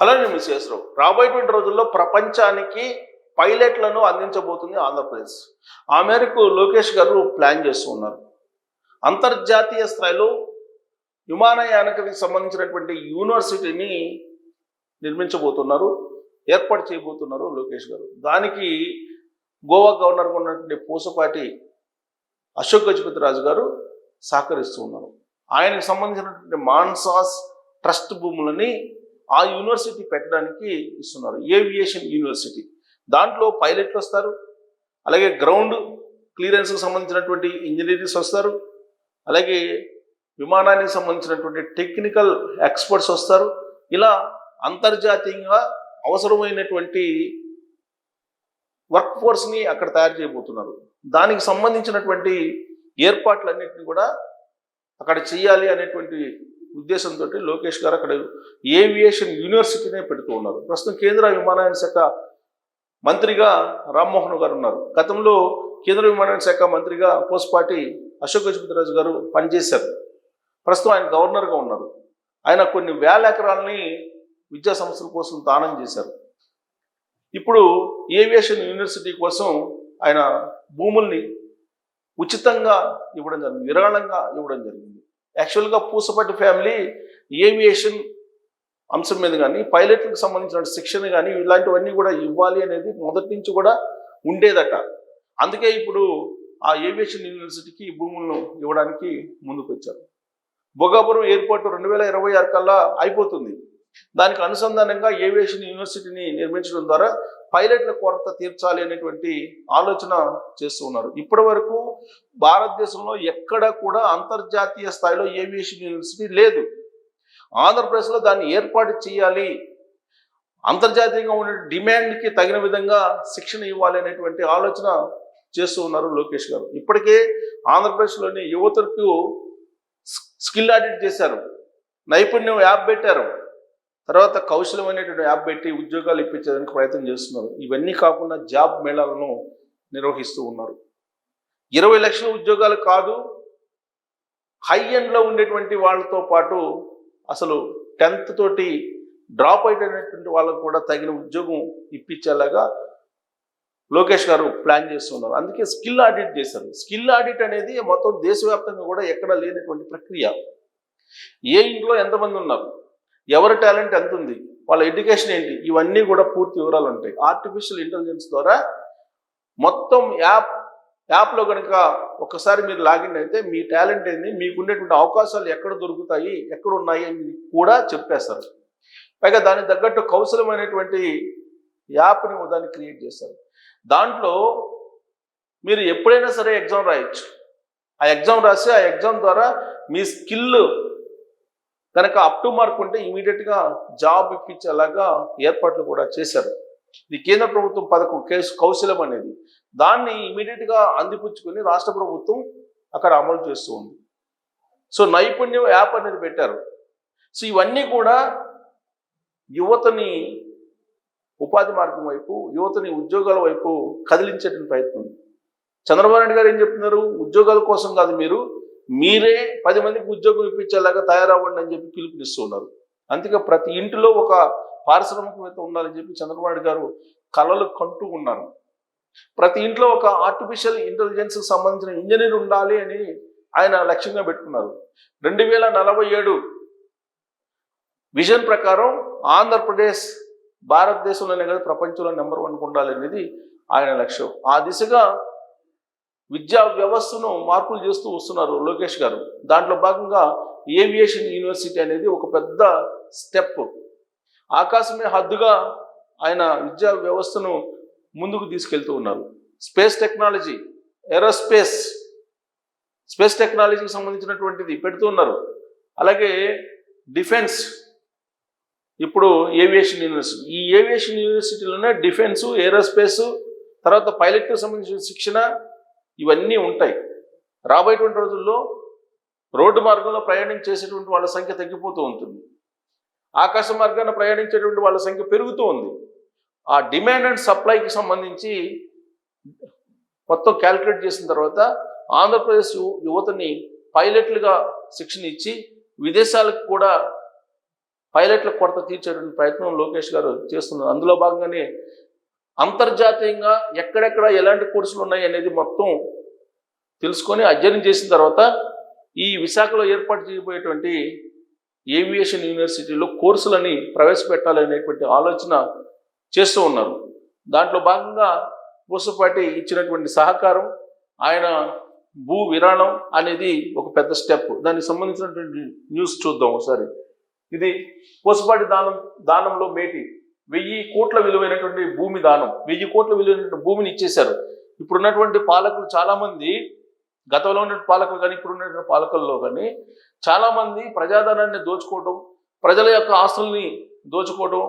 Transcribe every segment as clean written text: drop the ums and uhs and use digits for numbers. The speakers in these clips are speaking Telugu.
అలానే మిస్ రాబోయేటువంటి రోజుల్లో ప్రపంచానికి పైలట్లను అందించబోతుంది ఆంధ్రప్రదేశ్. ఆ మేరకు లోకేష్ గారు ప్లాన్ చేస్తూ ఉన్నారు. అంతర్జాతీయ స్థాయిలో విమానయానానికి సంబంధించినటువంటి యూనివర్సిటీని నిర్మించబోతున్నారు, ఏర్పాటు చేయబోతున్నారు లోకేష్ గారు. దానికి గోవా గవర్నర్గా ఉన్నటువంటి పూసపాటి అశోక్ గజపతి రాజు గారు సహకరిస్తూ ఉన్నారు. ఆయనకు సంబంధించినటువంటి మాన్సాస్ ట్రస్ట్ భూములని ఆ యూనివర్సిటీ పెట్టడానికి ఇస్తున్నారు. Aviation university. దాంట్లో పైలట్లు వస్తారు, అలాగే గ్రౌండ్ క్లియరెన్స్కి సంబంధించినటువంటి ఇంజనీర్స్ వస్తారు, అలాగే విమానానికి సంబంధించినటువంటి టెక్నికల్ ఎక్స్పర్ట్స్ వస్తారు. ఇలా అంతర్జాతీయంగా అవసరమైనటువంటి వర్క్ ఫోర్స్ని అక్కడ తయారు చేయబోతున్నారు. దానికి సంబంధించినటువంటి ఏర్పాట్లన్నింటినీ కూడా అక్కడ చేయాలి అనేటువంటి ఉద్దేశంతో లోకేష్ గారు అక్కడ ఏవియేషన్ యూనివర్సిటీనే పెడుతూ ఉన్నారు. ప్రస్తుతం కేంద్ర విమానయాన శాఖ మంత్రిగా రామ్మోహన్ గారు ఉన్నారు. గతంలో కేంద్ర విమానయాన శాఖ మంత్రిగా పూసపాటి అశోక్ గజపతిరాజు గారు పనిచేశారు. ప్రస్తుతం ఆయన గవర్నర్గా ఉన్నారు. ఆయన కొన్ని వేల ఎకరాలని విద్యా సంస్థల కోసం దానం చేశారు. ఇప్పుడు ఏవియేషన్ యూనివర్సిటీ కోసం ఆయన భూముల్ని ఉచితంగా ఇవ్వడం జరిగింది, విరాళంగా ఇవ్వడం జరిగింది. యాక్చువల్గా పూసపాటి ఫ్యామిలీ ఏవియేషన్ అంశం మీద కానీ, పైలట్లకు సంబంధించిన శిక్షణ కానీ ఇలాంటివన్నీ కూడా ఇవ్వాలి అనేది మొదటి నుంచి కూడా ఉండేదట. అందుకే ఇప్పుడు ఆ ఏవియేషన్ యూనివర్సిటీకి భూములను ఇవ్వడానికి ముందుకు వచ్చారు. భోగాపురం ఎయిర్పోర్ట్ 2026 కల్లా అయిపోతుంది. దానికి అనుసంధానంగా ఏవియేషన్ యూనివర్సిటీని నిర్మించడం ద్వారా పైలట్ల కొరత తీర్చాలి అనేటువంటి ఆలోచన చేస్తూ ఉన్నారు. ఇప్పటి వరకు భారతదేశంలో ఎక్కడ కూడా అంతర్జాతీయ స్థాయిలో ఏవియేషన్ యూనివర్సిటీ లేదు. ఆంధ్రప్రదేశ్లో దాన్ని ఏర్పాటు చేయాలి, అంతర్జాతీయంగా ఉన్న డిమాండ్కి తగిన విధంగా శిక్షణ ఇవ్వాలి అనేటువంటి ఆలోచన చేస్తూ ఉన్నారు లోకేష్ గారు. ఇప్పటికే ఆంధ్రప్రదేశ్లోని యువతకు స్కిల్ ఆడిట్ చేశారు, నైపుణ్యం యాప్ పెట్టారు, తర్వాత కౌశలం అనేటువంటి యాప్ పెట్టి ఉద్యోగాలు ఇప్పించేదానికి ప్రయత్నం చేస్తున్నారు. ఇవన్నీ కాకుండా జాబ్ మేళాలను నిర్వహిస్తూ ఉన్నారు. 20 లక్షల ఉద్యోగాలు కాదు, హై ఎండ్లో ఉండేటువంటి వాళ్ళతో పాటు అసలు 10th తోటి డ్రాప్ అయినటువంటి వాళ్ళకు కూడా తగిన ఉద్యోగం ఇప్పించేలాగా లోకేష్ గారు ప్లాన్ చేస్తున్నారు. అందుకే స్కిల్ ఆడిట్ చేశారు. స్కిల్ ఆడిట్ అనేది మొత్తం దేశవ్యాప్తంగా కూడా ఎక్కడ లేనటువంటి ప్రక్రియ. ఏ ఇంట్లో ఎంతమంది ఉన్నారు, ఎవరి టాలెంట్ ఎంత ఉంది, వాళ్ళ ఎడ్యుకేషన్ ఏంటి, ఇవన్నీ కూడా పూర్తి వివరాలు ఉంటాయి. ఆర్టిఫిషియల్ ఇంటెలిజెన్స్ ద్వారా మొత్తం యాప్లో కనుక ఒకసారి మీరు లాగిన్ అయితే మీ టాలెంట్ ఏంది, మీకు ఉండేటువంటి అవకాశాలు ఎక్కడ దొరుకుతాయి, ఎక్కడ ఉన్నాయి అని కూడా చెప్పేస్తారు. పైగా దానికి తగ్గట్టు కౌశలమైనటువంటి యాప్ని దాన్ని క్రియేట్ చేస్తారు. దాంట్లో మీరు ఎప్పుడైనా సరే ఎగ్జామ్ రాయొచ్చు. ఆ ఎగ్జామ్ రాసి ఆ ఎగ్జామ్ ద్వారా మీ స్కిల్ కనుక అప్ టు మార్క్ ఉంటే ఇమీడియట్గా జాబ్ ఇప్పించేలాగా ఏర్పాట్లు కూడా చేశారు. ఇది కేంద్ర ప్రభుత్వం పథకం కౌశలం అనేది. దాన్ని ఇమీడియట్గా అందిపుచ్చుకొని రాష్ట్ర ప్రభుత్వం అక్కడ అమలు చేస్తూ ఉంది. సో నైపుణ్యం యాప్ అనేది పెట్టారు. సో ఇవన్నీ కూడా యువతని ఉపాధి మార్గం వైపు, యువతని ఉద్యోగాల వైపు కదిలించేటువంటి ప్రయత్నం. చంద్రబాబు నాయుడు గారు ఏం చెప్తున్నారు, ఉద్యోగాల కోసం కాదు, మీరే 10 మందికి ఉద్యోగం ఇప్పించేలాగా తయారవ్వండి అని చెప్పి పిలుపునిస్తూ ఉన్నారు. అందుకే ప్రతి ఇంటిలో ఒక పారిశ్రామికవేత్త ఉండాలని చెప్పి చంద్రబాబు నాయుడు గారు కలలు కంటూ ఉన్నారు. ప్రతి ఇంట్లో ఒక ఆర్టిఫిషియల్ ఇంటెలిజెన్స్కి సంబంధించిన ఇంజనీర్ ఉండాలి అని ఆయన లక్ష్యంగా పెట్టుకున్నారు. 2047 విజన్ ప్రకారం ఆంధ్రప్రదేశ్ భారతదేశంలోనే కాదు ప్రపంచంలో నెంబర్ 1 ఉండాలి అనేది ఆయన లక్ష్యం. ఆ దిశగా విద్యా వ్యవస్థను మార్పులు చేస్తూ వస్తున్నారు లోకేష్ గారు. దాంట్లో భాగంగా ఏవియేషన్ యూనివర్సిటీ అనేది ఒక పెద్ద స్టెప్. ఆకాశమే హద్దుగా ఆయన విద్యా వ్యవస్థను ముందుకు తీసుకెళ్తూ ఉన్నారు. స్పేస్ టెక్నాలజీ, ఏరోస్పేస్, స్పేస్ టెక్నాలజీకి సంబంధించినటువంటిది పెడుతూ ఉన్నారు. అలాగే డిఫెన్స్, ఇప్పుడు ఏవియేషన్ యూనివర్సిటీ. ఈ ఏవియేషన్ యూనివర్సిటీలోనే డిఫెన్సు, ఏరోస్పేసు, తర్వాత పైలట్కి సంబంధించిన శిక్షణ ఇవన్నీ ఉంటాయి. రాబోయేటువంటి రోజుల్లో రోడ్డు మార్గంలో ప్రయాణం చేసేటువంటి వాళ్ళ సంఖ్య తగ్గిపోతూ ఉంటుంది, ఆకాశ మార్గాన్ని ప్రయాణించేటువంటి వాళ్ళ సంఖ్య పెరుగుతూ ఉంది. ఆ డిమాండ్ అండ్ సప్లైకి సంబంధించి మొత్తం క్యాల్కులేట్ చేసిన తర్వాత ఆంధ్రప్రదేశ్ యువతని పైలట్లుగా శిక్షణ ఇచ్చి విదేశాలకు కూడా పైలట్ల కొరత తీర్చేటువంటి ప్రయత్నం లోకేష్ గారు చేస్తున్నారు. అందులో భాగంగానే అంతర్జాతీయంగా ఎక్కడెక్కడ ఎలాంటి కోర్సులు ఉన్నాయి అనేది మొత్తం తెలుసుకొని అధ్యయనం చేసిన తర్వాత ఈ విశాఖలో ఏర్పాటు చేయబోయేటువంటి ఏవియేషన్ యూనివర్సిటీలో కోర్సులని ప్రవేశపెట్టాలనేటువంటి ఆలోచన చేస్తూ ఉన్నారు. దాంట్లో భాగంగా పూసపాటి ఇచ్చినటువంటి సహకారం, ఆయన భూ విరాళం అనేది ఒక పెద్ద స్టెప్. దానికి సంబంధించినటువంటి న్యూస్ చూద్దాం ఒకసారి. ఇది పూసపాటి దానంలో మేటి 1000 కోట్ల విలువైనటువంటి భూమి దానం. 1000 కోట్ల విలువైనటువంటి భూమిని ఇచ్చేశారు. ఇప్పుడున్నటువంటి పాలకులు చాలామంది, గతంలో ఉన్న పాలకులు కానీ ఇప్పుడున్నటువంటి పాలకుల్లో కానీ చాలామంది ప్రజాధనాన్ని దోచుకోవడం, ప్రజల యొక్క ఆస్తుల్ని దోచుకోవడం,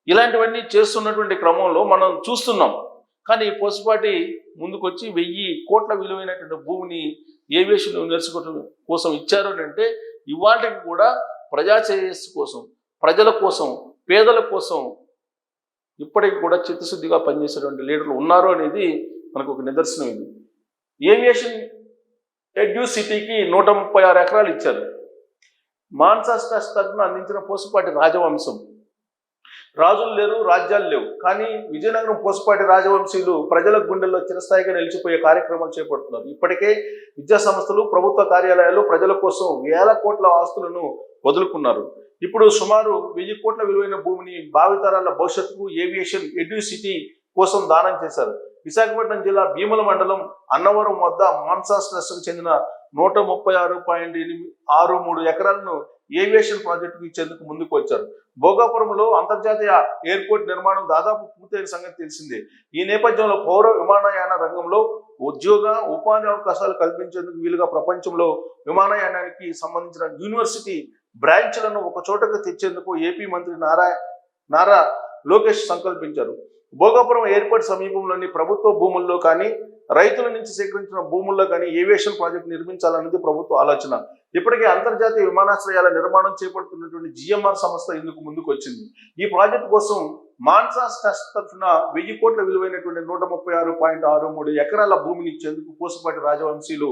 ఇలాంటివన్నీ చేస్తున్నటువంటి క్రమంలో మనం చూస్తున్నాం. కానీ పూసపాటి ముందుకొచ్చి 1000 కోట్ల విలువైనటువంటి భూమిని ఏవియేషన్ యూనివర్సిటీ కోసం ఇచ్చారు అంటే ఇవాళకి కూడా ప్రజా శ్రేయస్సు కోసం, ప్రజల కోసం, పేదల కోసం ఇప్పటికి కూడా చిత్తశుద్ధిగా పనిచేసేటువంటి లీడర్లు ఉన్నారు అనేది మనకు ఒక నిదర్శనం. ఇది ఏవియేషన్ ఎడ్యూసిటీకి 136 ఎకరాలు ఇచ్చారు. మాన్సా ట్రస్ట్ తరఫున అందించిన పూసపాటి రాజవంశం. రాజులు లేరు, రాజ్యాలు లేవు, కానీ విజయనగరం పూసపాటి రాజవంశీయులు ప్రజల గుండెల్లో చిరస్థాయిగా నిలిచిపోయే కార్యక్రమాలు చేపడుతున్నారు. ఇప్పటికే విద్యా సంస్థలు, ప్రభుత్వ కార్యాలయాలు ప్రజల కోసం వేల కోట్ల ఆస్తులను వదులుకున్నారు. ఇప్పుడు సుమారు 1000 కోట్ల విలువైన భూమిని భావితరాల భవిష్యత్తుకు ఏవియేషన్ ఎడ్యూసిటీ కోసం దానం చేశారు. విశాఖపట్నం జిల్లా భీముల మండలం అన్నవరం వద్ద మాన్సా ట్రస్ట్కు చెందిన 136.63 ఎకరాలను ఏవియేషన్ ప్రాజెక్టుకు ఇచ్చేందుకు ముందుకు వచ్చారు. భోగాపురంలో అంతర్జాతీయ ఎయిర్పోర్ట్ నిర్మాణం దాదాపు పూర్తయిన సంగతి తెలిసిందే. ఈ నేపథ్యంలో పౌర విమానయాన రంగంలో ఉపాధి అవకాశాలు కల్పించేందుకు వీలుగా ప్రపంచంలో విమానయానానికి సంబంధించిన యూనివర్సిటీ బ్రాంచ్లను ఒక చోటకు తెచ్చేందుకు ఏపీ మంత్రి నారా లోకేష్ సంకల్పించారు. భోగాపురం ఎయిర్పోర్ట్ సమీపంలోని ప్రభుత్వ భూముల్లో కానీ, రైతుల నుంచి సేకరించిన భూముల్లో కానీ ఏవియేషన్ ప్రాజెక్టు నిర్మించాలన్నది ప్రభుత్వ ఆలోచన. ఇప్పటికే అంతర్జాతీయ విమానాశ్రయాల నిర్మాణం చేపడుతున్నటువంటి జిఎంఆర్ సంస్థ ఇందుకు ముందుకు వచ్చింది. ఈ ప్రాజెక్టు కోసం మాన్సా ట్రస్ట్ తరఫున 1000 కోట్ల విలువైనటువంటి 136.63 ఎకరాల భూమిని ఇచ్చేందుకు పూసపాటి రాజవంశీయులు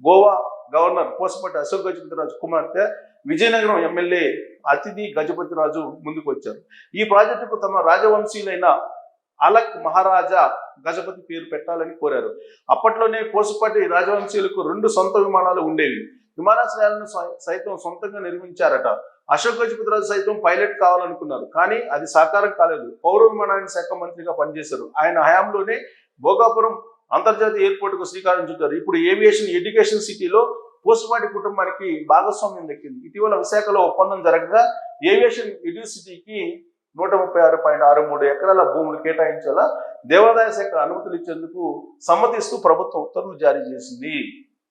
గోవా గవర్నర్ పూసపాటి అశోక్ గజపతిరాజు కుమార్తె విజయనగరం ఎమ్మెల్యే అతిథి గజపతిరాజు ముందుకు వచ్చారు. ఈ ప్రాజెక్టుకు తమ రాజవంశీయులైన అలక్ మహారాజా గజపతి పేరు పెట్టాలని కోరారు. అప్పట్లోనే పూసపాటి రాజవంశీయులకు 2 సొంత విమానాలు ఉండేవి. విమానాశ్రయాలను సైతం సొంతంగా నిర్మించారట. అశోక్ గజపతిరాజు సైతం పైలట్ కావాలనుకున్నారు, కానీ అది సాకారం కాలేదు. పౌర విమానయాన శాఖ మంత్రిగా పనిచేశారు. ఆయన హయాంలోనే భోగాపురం అంతర్జాతీయ ఎయిర్పోర్టుకు శ్రీకారం చుట్టారు. ఇప్పుడు ఏవియేషన్ ఎడ్యుకేషన్ సిటీలో పూసపాటి కుటుంబానికి భాగస్వామ్యం దక్కింది. ఇటీవల విశాఖలో ఒప్పందం జరగగా ఏవియేషన్ ఎడ్యూసిటీకి 136.63 ఎకరాల భూములు కేటాయించేలా దేవాదాయ శాఖ అనుమతులు ఇచ్చేందుకు సమ్మతిస్తూ ప్రభుత్వం ఉత్తర్వులు జారీ చేసింది.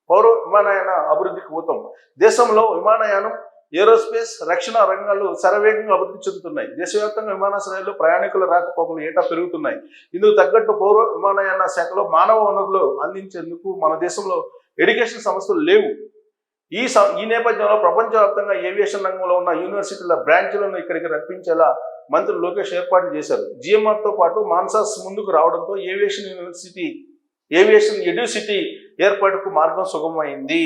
పౌర విమానయాన అభివృద్ధికి ఊతం. దేశంలో విమానయానం, ఏరోస్పేస్, రక్షణ రంగాలు శరవేగంగా అభివృద్ధి చెందుతున్నాయి. దేశవ్యాప్తంగా విమానాశ్రయాల్లో ప్రయాణికుల రాకపోకలు ఏటా పెరుగుతున్నాయి. ఇందుకు తగ్గట్టు పౌర విమానయాన శాఖలో మానవ వనరులు అందించేందుకు మన దేశంలో ఎడ్యుకేషన్ సంస్థలు లేవు. ఈ నేపథ్యంలో ప్రపంచవ్యాప్తంగా ఏవియేషన్ రంగంలో ఉన్న యూనివర్సిటీల బ్రాంచ్లను ఇక్కడికి రప్పించేలా మంత్రి లోకేష్ ఏర్పాటు చేశారు. జిఎంఆర్తో పాటు మాన్సాస్ ముందుకు రావడంతో ఏవియేషన్ ఎడ్యూసిటీ ఏర్పాటుకు మార్గం సుగమమైంది.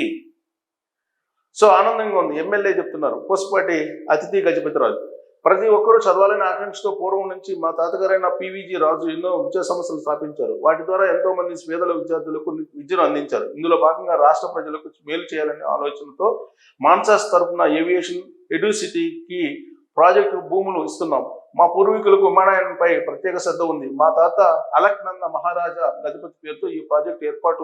సో ఆనందంగా ఉంది. ఎమ్మెల్యే చెప్తున్నారు, పూసపాటి అతిథి గజపతిరాజు. ప్రతి ఒక్కరూ చదవాలని ఆకాంక్షతో పూర్వం నుంచి మా తాతగారైన పివిజి రాజు ఎన్నో విద్యా సంస్థలు స్థాపించారు. వాటి ద్వారా ఎంతో మంది పేదల విద్యార్థులకు విద్యను అందించారు. ఇందులో భాగంగా రాష్ట్ర ప్రజలకు మేలు చేయాలనే ఆలోచనతో మాన్సాస్ తరఫున ఏవియేషన్ ఎడ్యూసిటీకి ప్రాజెక్టు భూములు ఇస్తున్నాం. మా పూర్వీకులకు విమానయానంపై ప్రత్యేక శ్రద్ధ ఉంది. మా తాత అలక్నంద మహారాజా గజపతి పేరుతో ఈ ప్రాజెక్టు ఏర్పాటు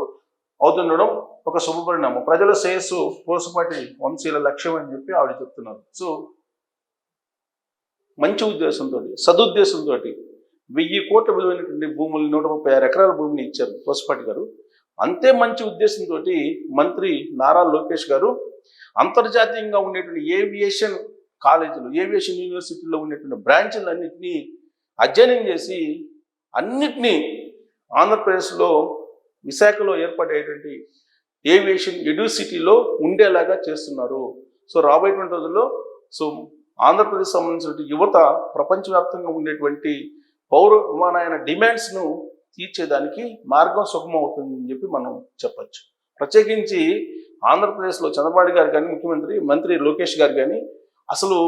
అవుతుండడం ఒక శుభపరిణామం. ప్రజల శ్రేయస్సు పూసపాటి వంశీయుల లక్ష్యం అని చెప్పి ఆవిడ చెప్తున్నారు. సో మంచి ఉద్దేశంతో, సదుద్దేశంతో 1000 కోట్ల విలువైనటువంటి భూములు 136 ఎకరాల భూమిని ఇచ్చారు పూసపాటి గారు. అంతే మంచి ఉద్దేశంతో మంత్రి నారా లోకేష్ గారు అంతర్జాతీయంగా ఉండేటువంటి ఏవియేషన్ కాలేజీలు, ఏవియేషన్ యూనివర్సిటీలో ఉండేటువంటి బ్రాంచ్లన్నింటినీ అధ్యయనం చేసి అన్నిటినీ ఆంధ్రప్రదేశ్లో విశాఖలో ఏర్పడేటువంటి ఏవియేషన్ ఎడ్యూసిటీలో ఉండేలాగా చేస్తున్నారు. సో రాబోయేటువంటి రోజుల్లో ఆంధ్రప్రదేశ్ సంబంధించిన యువత ప్రపంచవ్యాప్తంగా ఉండేటువంటి పౌర విమానయాన డిమాండ్స్ను తీర్చేదానికి మార్గం సుగమం అవుతుందని చెప్పి మనం చెప్పచ్చు. ప్రత్యేకించి ఆంధ్రప్రదేశ్లో చంద్రబాబు గారు కానీ, మంత్రి లోకేష్ గారు కానీ అసలు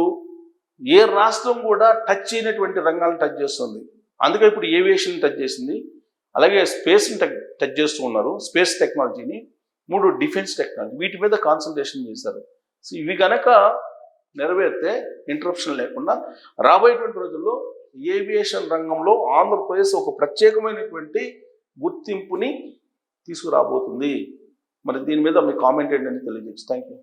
ఏ రాష్ట్రం కూడా టచ్ చేయనటువంటి రంగాలను టచ్ చేస్తుంది. అందుకే ఇప్పుడు ఏవియేషన్ టచ్ చేసింది, అలాగే స్పేస్ని టచ్ చేస్తూ ఉన్నారు, స్పేస్ టెక్నాలజీని, 3 డిఫెన్స్ టెక్నాలజీ, వీటి మీద కాన్సన్ట్రేషన్ చేశారు. సో ఇవి కనుక నెరవేరితే ఇంటరప్షన్ లేకుండా రాబోయేటువంటి రోజుల్లో ఏవియేషన్ రంగంలో ఆంధ్రప్రదేశ్ ఒక ప్రత్యేకమైనటువంటి గుర్తింపుని తీసుకురాబోతుంది. మరి దీని మీద మీ కామెంట్ ఏంటని తెలియజేయచ్చు. Thank you.